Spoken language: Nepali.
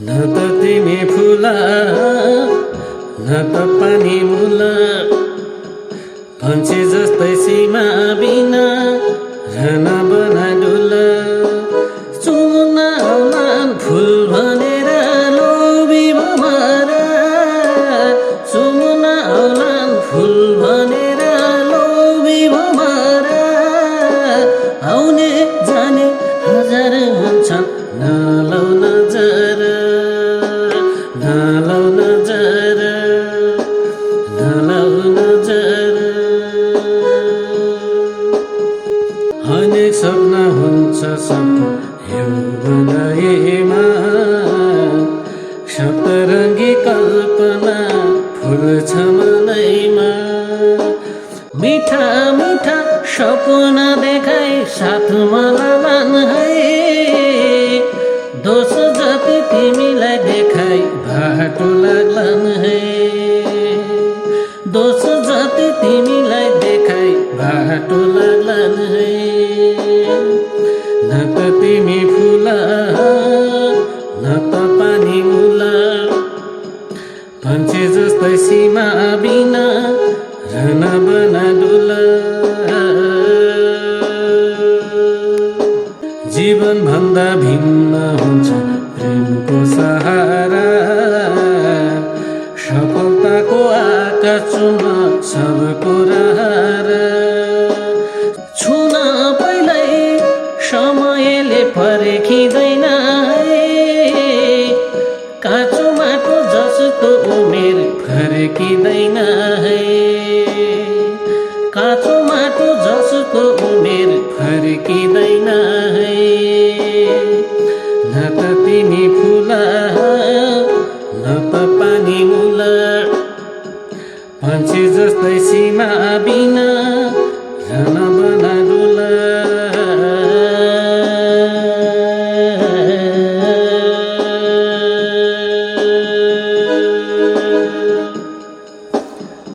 न त तिमी फुला न त पानी मुला फन्सी जस्तै सीमा बिना रहन बना डुला चुमुन आउलान् फुल भनेर लोभी भमरा चुमुन आउलान् फुल भनेर लोभी भमरा आउने जाने हजार हुन्छन् नलौ नजर नलौ नजर नलौ नजर अनेक सपना हुन्छ सपना यौवनयमा सप्तरङ्गी कल्पना फुल्छ मनैमा मिठा मिठा सपना देखाई साथमा लालान् है दोष जति तिमीलाई देखाई बाटो लाग्लान् है दोष जति तिमीलाई देखाई बाटो लाग्लान् है न त तिमी फुला न त पानी मुला फन्सी जस्तै सीमा बिना रहन बना डुला जीवन भन्दा भिन्न हुन्छ प्रेमको सहारा सफलताको आकाश चुम्न सबको रहरा छुन पहिल्यै समयले फर्किँदैन काँचो माटो जस्तो उमेर फर्किँदैन है काँचो माटो जस्तो उमेर फर्किँदैन है न त तिमी फुला न त पानी मुला फन्सी जस्तै सीमा बिना रहन बना